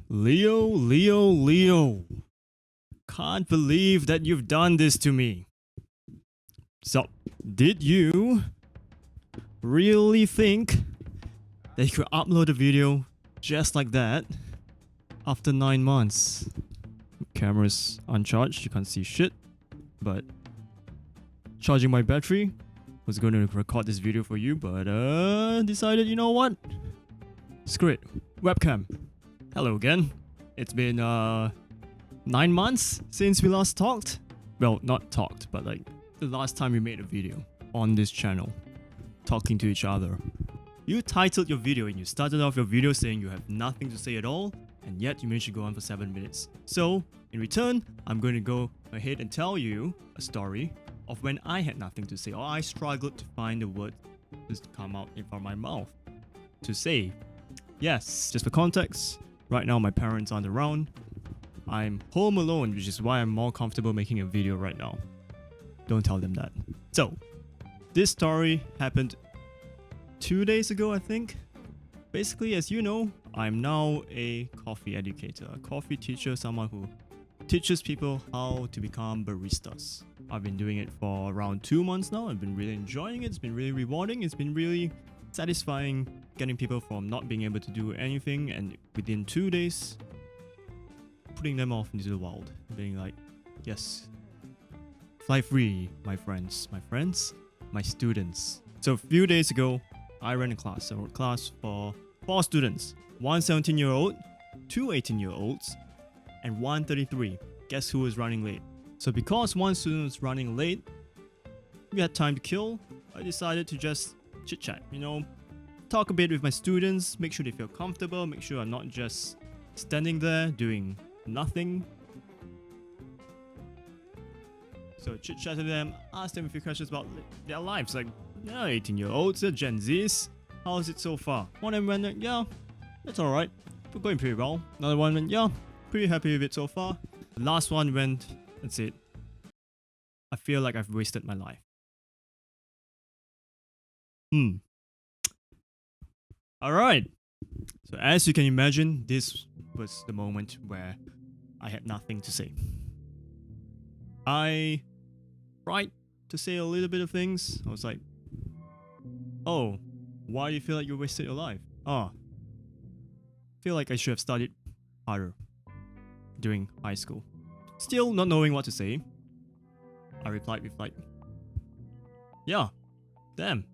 Leo, Leo, Leo. Can't believe that you've done this to me. So, did you really think that you could upload a video just like that after 9 months? Camera's uncharged, you can't see shit, but charging my battery. Was going to record this video for you, but decided, you know what? Screw it. Webcam. Hello again. It's been 9 months since we last talked. Well, not talked, but like the last time we made a video on this channel, talking to each other. You titled your video and you started off your video saying you have nothing to say at all, and yet you managed to go on for 7 minutes. So, in return, I'm going to go ahead and tell you a story of when I had nothing to say, or I struggled to find the word to come out from my mouth to say. Yes, just for context, right now my parents aren't around. I'm home alone, which is why I'm more comfortable making a video right now. Don't tell them that. So, this story happened 2 days ago, I think. Basically, as you know, I'm now a coffee educator, a coffee teacher, someone who teaches people how to become baristas. I've been doing it for around 2 months now. I've been really enjoying it. It's been really rewarding. It's been really satisfying getting people from not being able to do anything and within 2 days putting them off into the wild, being like, yes, fly free, my friends, my students. So a few days ago, I ran a class. I wrote a class for 4 students, one 17-year-old, 2 18-year-olds, and 133. Guess who was running late? So because one student was running late, we had time to kill. I decided to just chit chat, talk a bit with my students, make sure they feel comfortable, make sure I'm not just standing there doing nothing. So chit chat to them, ask them a few questions about their lives, like, 18-year-olds, they're Gen Zs. How's it so far? One of them went, yeah, it's alright. We're going pretty well. Another one went, yeah, pretty happy with it so far. The last one went, that's it. I feel like I've wasted my life. Alright. So as you can imagine, this was the moment where I had nothing to say. I tried to say a little bit of things. I was like, oh, why do you feel like you wasted your life? I feel like I should have studied harder during high school. Still not knowing what to say, I replied with like, yeah, damn.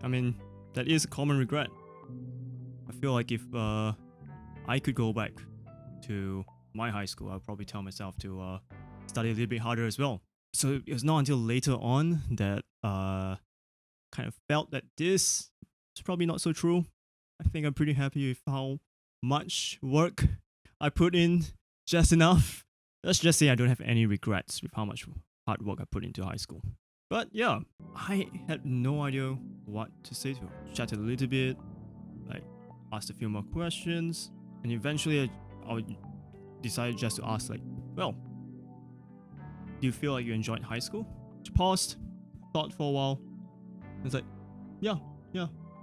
I mean, that is a common regret. I feel like if I could go back to my high school, I'd probably tell myself to study a little bit harder as well. So it was not until later on that kind of felt that this is probably not so true. I think I'm pretty happy with how much work I put in, just enough. Let's just say I don't have any regrets with how much hard work I put into high school. But yeah, I had no idea what to say to her. Chatted a little bit, like asked a few more questions, and eventually I decided just to ask like, well, do you feel like you enjoyed high school? She paused, thought for a while, and it's like, yeah,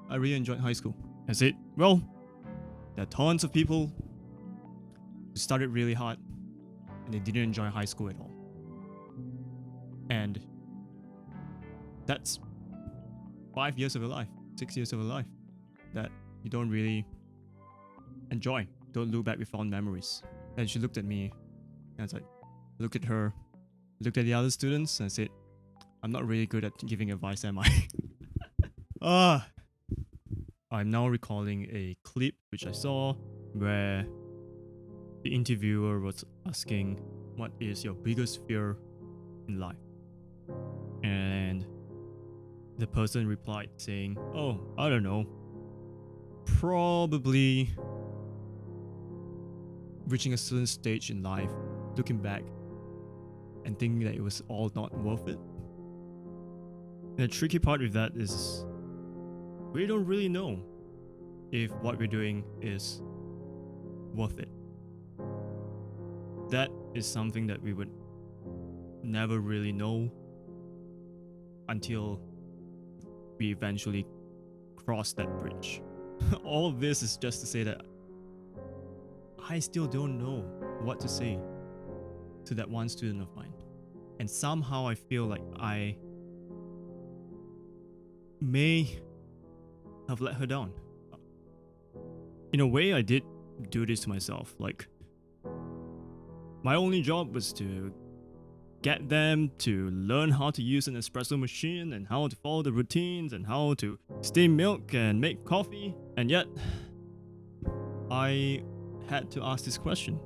I really enjoyed high school. I said, well, there are tons of people who started really hard and they didn't enjoy high school at all. And that's 5 years of your life, 6 years of your life that you don't really enjoy. Don't look back with fond memories. And she looked at me and I was like, looked at her, looked at the other students and said, I'm not really good at giving advice, am I? I'm now recalling a clip which I saw where the interviewer was asking, what is your biggest fear in life? And the person replied saying, oh, I don't know, probably reaching a certain stage in life, looking back and thinking that it was all not worth it. And the tricky part with that is we don't really know if what we're doing is worth it. That is something that we would never really know until we eventually cross that bridge. all of this is just to say that I still don't know what to say to that one student of mine. And somehow I feel like I may have let her down. In a way, I did do this to myself. Like, my only job was to get them to learn how to use an espresso machine and how to follow the routines and how to steam milk and make coffee. And yet, I had to ask this question.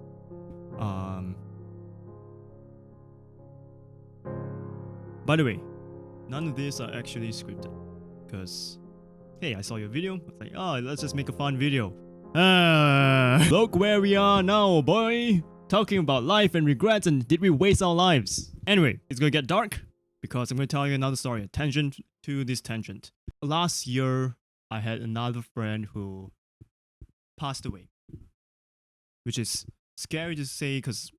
By the way, none of these are actually scripted. Because, hey, I saw your video. I was like, oh, let's just make a fun video. Look where we are now, boy. Talking about life and regrets, and did we waste our lives? Anyway, it's gonna get dark because I'm gonna tell you another story, a tangent to this tangent. Last year, I had another friend who passed away, which is scary to say because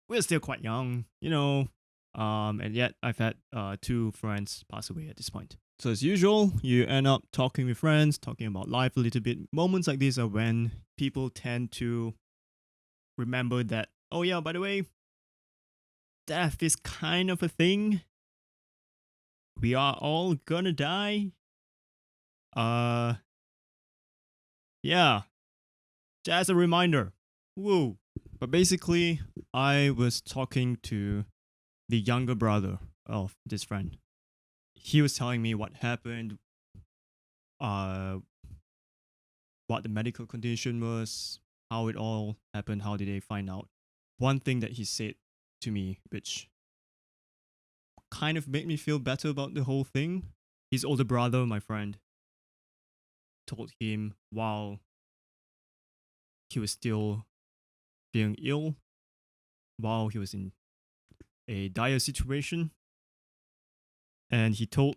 we're still quite young, you know. And yet I've had 2 friends pass away at this point. So as usual, you end up talking with friends, talking about life a little bit. Moments like these are when people tend to remember that, oh yeah, by the way, death is kind of a thing. We are all gonna die. Yeah, just a reminder. Woo. But basically, I was talking to the younger brother of this friend. He was telling me what happened, what the medical condition was, how it all happened, how did they find out. One thing that he said to me, which kind of made me feel better about the whole thing, his older brother, my friend, told him while he was still being ill, while he was in a dire situation, and he told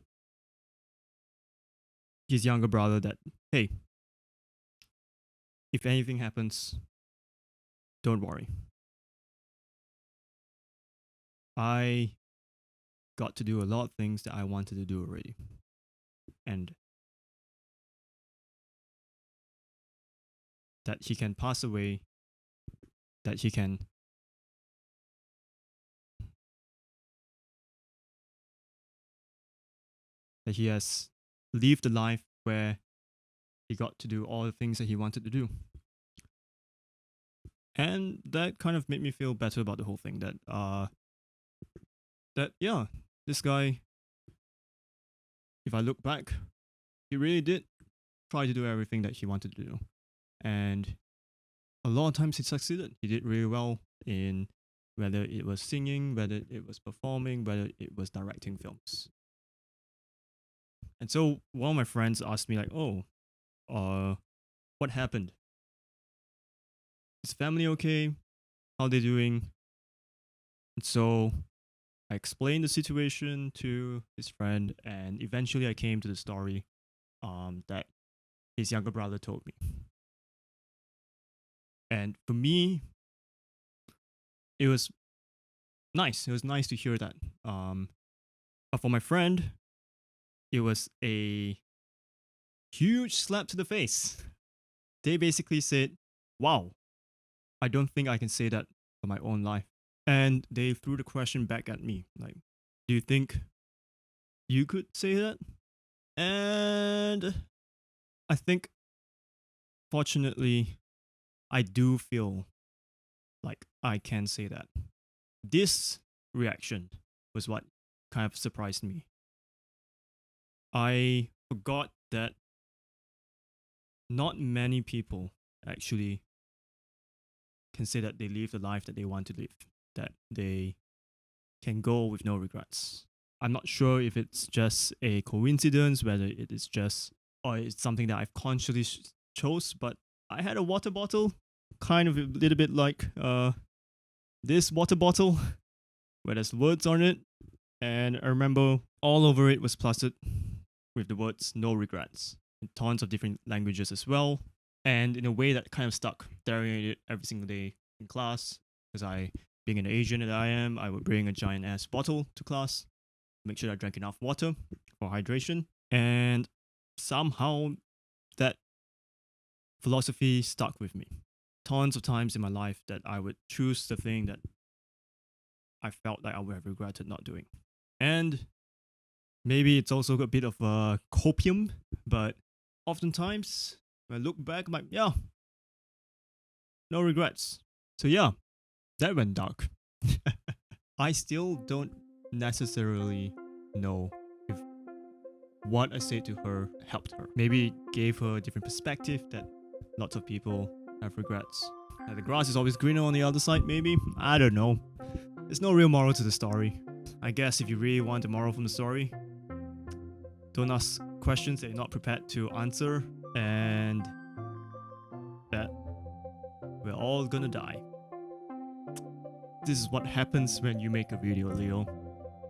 his younger brother that, hey, if anything happens, don't worry. I got to do a lot of things that I wanted to do already. And that he can pass away, that he has lived a life where he got to do all the things that he wanted to do. And that kind of made me feel better about the whole thing, that yeah, this guy, if I look back, he really did try to do everything that he wanted to do. And a lot of times he succeeded. He did really well in whether it was singing, whether it was performing, whether it was directing films. And so one of my friends asked me like, oh, what happened? Is family okay? How they doing? And so I explained the situation to his friend, and eventually I came to the story that his younger brother told me. And for me, it was nice. It was nice to hear that. But for my friend, it was a huge slap to the face. They basically said, wow, I don't think I can say that for my own life. And they threw the question back at me, like, do you think you could say that? And I think, fortunately, I do feel like I can say that. This reaction was what kind of surprised me. I forgot that not many people actually can say that they live the life that they want to live, that they can go with no regrets. I'm not sure if it's just a coincidence, whether it is just, or it's something that I've consciously chose, but I had a water bottle, kind of a little bit like this water bottle, where there's words on it, and I remember all over it was plastered with the words "no regrets" in tons of different languages as well, and in a way that kind of stuck, staring at it every single day in class. Because being an Asian that I am, I would bring a giant ass bottle to class, make sure I drank enough water for hydration, and somehow that philosophy stuck with me. Tons of times in my life that I would choose the thing that I felt like I would have regretted not doing. And maybe it's also a bit of a copium, but oftentimes when I look back, I'm like, yeah, no regrets. So yeah, that went dark. I still don't necessarily know if what I said to her helped her. Maybe it gave her a different perspective that lots of people have regrets. That the grass is always greener on the other side, maybe? I don't know. There's no real moral to the story. I guess if you really want a moral from the story, don't ask questions that you're not prepared to answer, and that we're all gonna die. This is what happens when you make a video, Leo.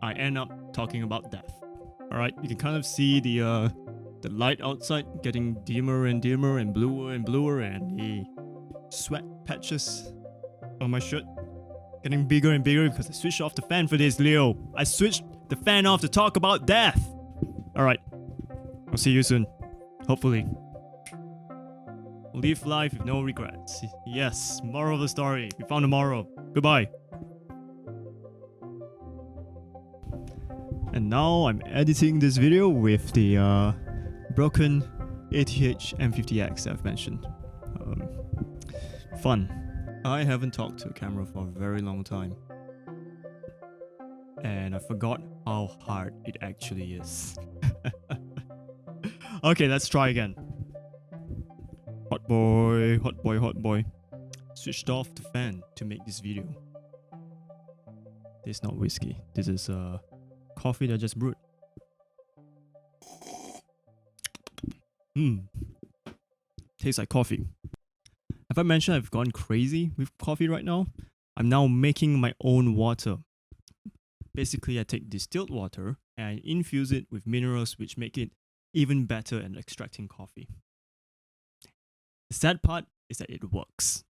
I end up talking about death. Alright, you can kind of see the light outside getting dimmer and dimmer and bluer, and the sweat patches on my shirt getting bigger and bigger because I switched off the fan for this, Leo. I switched the fan off to talk about death. Alright, I'll see you soon. Hopefully. Live life with no regrets. Yes, moral of the story. We found a moral. Goodbye. And now I'm editing this video with the broken ATH M50X I've mentioned. Fun. I haven't talked to a camera for a very long time. And I forgot how hard it actually is. Okay, let's try again. Hot boy, hot boy, hot boy. Switched off the fan to make this video. This is not whiskey. This is coffee that I just brewed. Tastes like coffee. Have I mentioned I've gone crazy with coffee right now? I'm now making my own water. Basically, I take distilled water and I infuse it with minerals which make it even better at extracting coffee. The sad part is that it works.